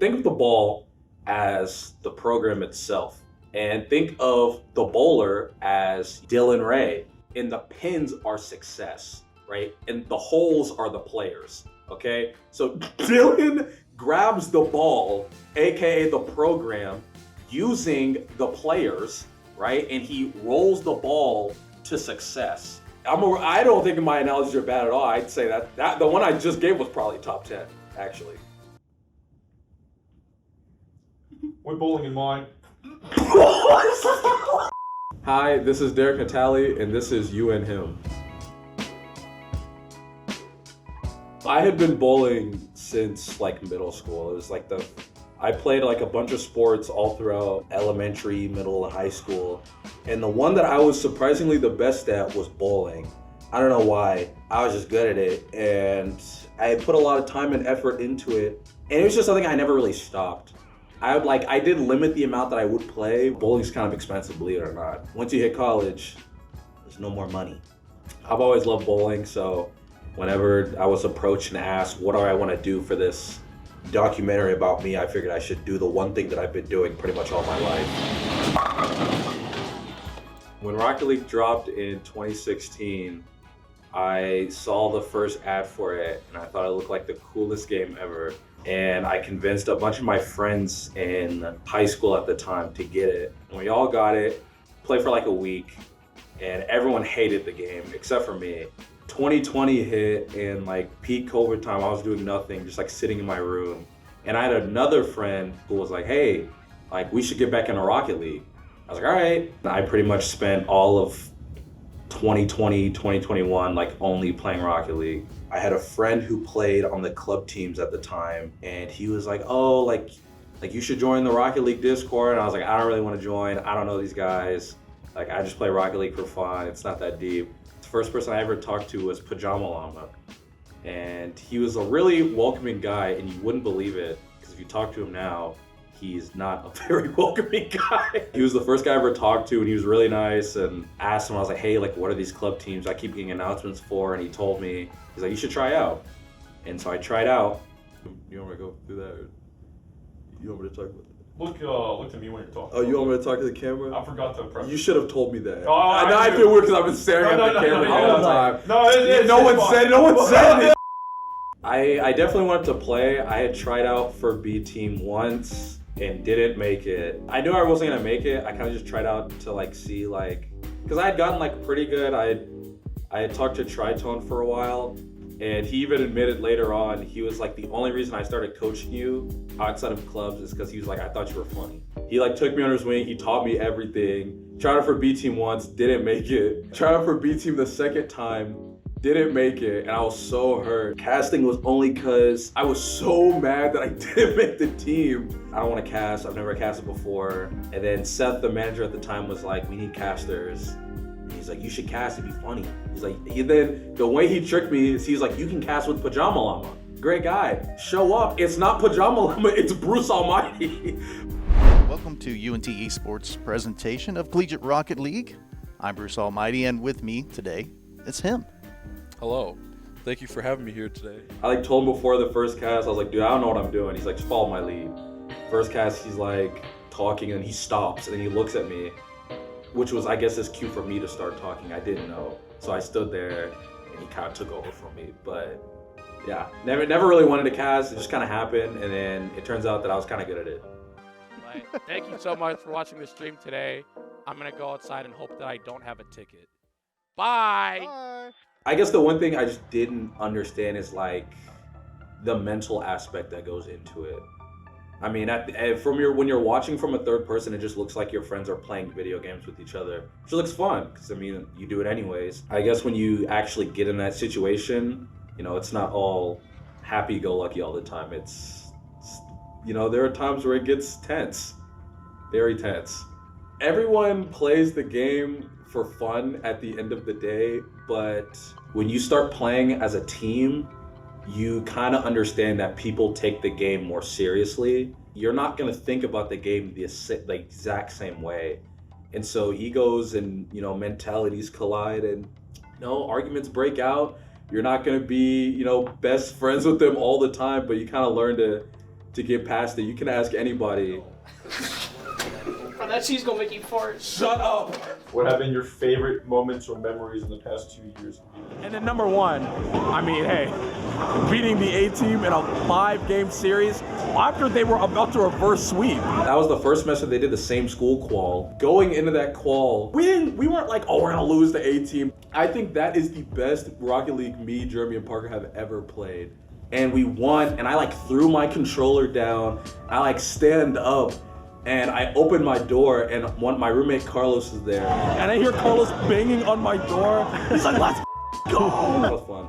think of the ball as the program itself. And think of the bowler as Dylan Ray. And the pins are success, right? And the holes are the players, okay? So Dylan grabs the ball, AKA the program, using the players, right? And he rolls the ball to success. I don't think my analogies are bad at all. I'd say that the one I just gave was probably top 10, actually. With bowling in mind. Hi, this is Derek Natali, and this is You and Him. I had been bowling since like middle school. It was like I played like a bunch of sports all throughout elementary, middle, and high school. And the one that I was surprisingly the best at was bowling. I don't know why. I was just good at it. And I put a lot of time and effort into it. And it was just something I never really stopped. I did limit the amount that I would play. Bowling's kind of expensive, believe it or not. Once you hit college, there's no more money. I've always loved bowling, so whenever I was approached and asked, what do I want to do for this documentary about me, I figured I should do the one thing that I've been doing pretty much all my life. When Rocket League dropped in 2016, I saw the first ad for it, and I thought it looked like the coolest game ever. And I convinced a bunch of my friends in high school at the time to get it. And we all got it, played for like a week, and everyone hated the game except for me. 2020 hit, and like peak COVID time, I was doing nothing, just like sitting in my room. And I had another friend who was like, hey, like we should get back into Rocket League. I was like, all right. I pretty much spent all of 2020, 2021, like only playing Rocket League. I had a friend who played on the club teams at the time, and he was like, oh, like you should join the Rocket League Discord. And I was like, I don't really want to join. I don't know these guys. Like, I just play Rocket League for fun. It's not that deep. The first person I ever talked to was Pajama Llama. And he was a really welcoming guy, and you wouldn't believe it, because if you talk to him now, he's not a very welcoming guy. He was the first guy I ever talked to, and he was really nice, and asked him, I was like, hey, like, what are these club teams I keep getting announcements for? And he told me, he's like, you should try out. And so I tried out. You want me to go through that, or you want me to talk about that? Look to me when you're talking. Oh, you want me to talk to the camera? I forgot to press. You should have told me that. Oh, I feel weird because I've been staring at the camera the whole time. No one said it. I definitely wanted to play. I had tried out for B team once and didn't make it. I knew I wasn't gonna make it. I kind of just tried out to like see like, because I had gotten like pretty good. I had talked to Tritone for a while, and he even admitted later on, he was like, the only reason I started coaching you outside of clubs is because he was like, I thought you were funny. He like took me under his wing, he taught me everything. Tried out for B team once, didn't make it. Tried out for B team the second time, didn't make it, and I was so hurt. Casting was only because I was so mad that I didn't make the team. I don't want to cast, I've never casted before. And then Seth, the manager at the time, was like, we need casters. And he's like, you should cast, it'd be funny. He's like, then the way he tricked me is he's like, you can cast with Pajama Llama. Great guy, show up. It's not Pajama Llama, it's Bruce Almighty. Welcome to UNT Esports presentation of Collegiate Rocket League. I'm Bruce Almighty, and with me today, it's him. Hello. Thank you for having me here today. I like told him before the first cast, I was like, dude, I don't know what I'm doing. He's like, just follow my lead. First cast, he's like talking, and he stops, and then he looks at me, which was, I guess, his cue for me to start talking. I didn't know. So I stood there, and he kind of took over from me. But yeah, never really wanted to cast. It just kind of happened, and then it turns out that I was kind of good at it. Thank you so much for watching the stream today. I'm going to go outside and hope that I don't have a ticket. Bye. Bye. I guess the one thing I just didn't understand is like the mental aspect that goes into it. I mean, when you're watching from a third person, it just looks like your friends are playing video games with each other, which looks fun because I mean, you do it anyways. I guess when you actually get in that situation, you know, it's not all happy-go-lucky all the time. It's there are times where it gets tense, very tense. Everyone plays the game for fun at the end of the day, but when you start playing as a team, you kind of understand that people take the game more seriously. You're not going to think about the game the exact same way. And so egos and, mentalities collide, and, arguments break out. You're not going to be, best friends with them all the time, but you kind of learn to to get past it. You can ask anybody. Bro, that cheese gonna make you fart. Shut up! What have been your favorite moments or memories in the past 2 years? And then number one, I mean, hey, beating the A team in a 5-game series after they were about to reverse sweep. That was the first semester they did the same school qual. Going into that qual, we weren't like, oh, we're gonna lose the A team. I think that is the best Rocket League me, Jeremy, and Parker have ever played. And we won, and I like threw my controller down. I like stand up, and I opened my door, and my roommate Carlos is there. And I hear Carlos banging on my door. He's like, let's go. That was fun.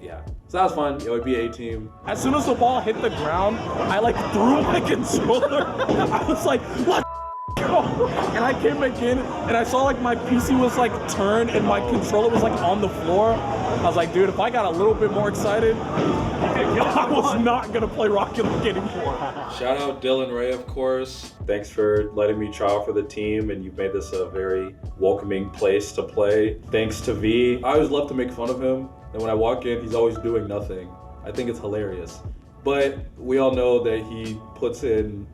Yeah. So that was fun. It would be A team. As soon as the ball hit the ground, I like threw my controller. I was like, let's go. And I came back in, and I saw like my PC was like turned, and my controller was like on the floor. I was like, dude, if I got a little bit more excited, I was not gonna play Rocket League anymore. Shout out Dylan Ray, of course. Thanks for letting me try out for the team, and you've made this a very welcoming place to play. Thanks to V. I always love to make fun of him, and when I walk in, he's always doing nothing. I think it's hilarious. But we all know that he puts in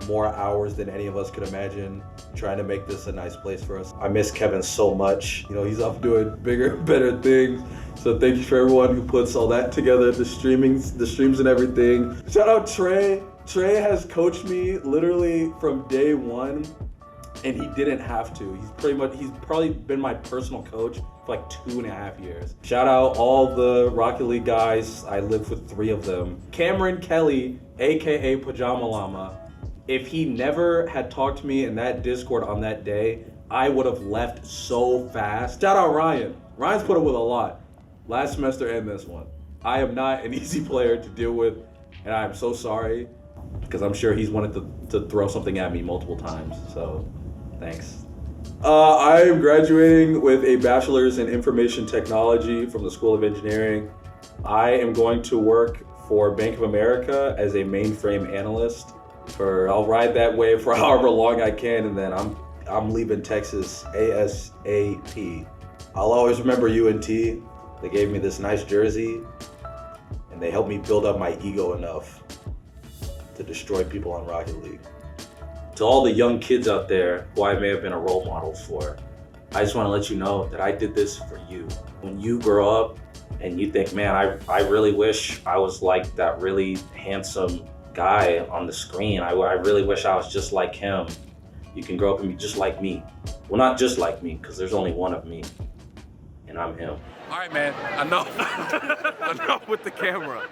more hours than any of us could imagine trying to make this a nice place for us. I miss Kevin so much. You know, he's off doing bigger, better things. So thank you for everyone who puts all that together, the streams and everything. Shout out Trey. Trey has coached me literally from day one, and he didn't have to. He's probably been my personal coach for like 2.5 years. Shout out all the Rocket League guys. I lived with 3 of them. Cameron Kelly, AKA Pajama Llama. If he never had talked to me in that Discord on that day, I would have left so fast. Shout out Ryan. Ryan's put up with a lot. Last semester and this one. I am not an easy player to deal with, and I'm so sorry, because I'm sure he's wanted to throw something at me multiple times, so thanks. I am graduating with a bachelor's in information technology from the School of Engineering. I am going to work for Bank of America as a mainframe analyst. I'll ride that wave for however long I can, and then I'm leaving Texas ASAP. I'll always remember UNT. They gave me this nice jersey, and they helped me build up my ego enough to destroy people on Rocket League. To all the young kids out there who I may have been a role model for, I just want to let you know that I did this for you. When you grow up and you think, man, I really wish I was like that really handsome guy on the screen. I really wish I was just like him. You can grow up and be just like me. Well, not just like me, because there's only one of me, and I'm him. All right, man. Enough. Enough with the camera.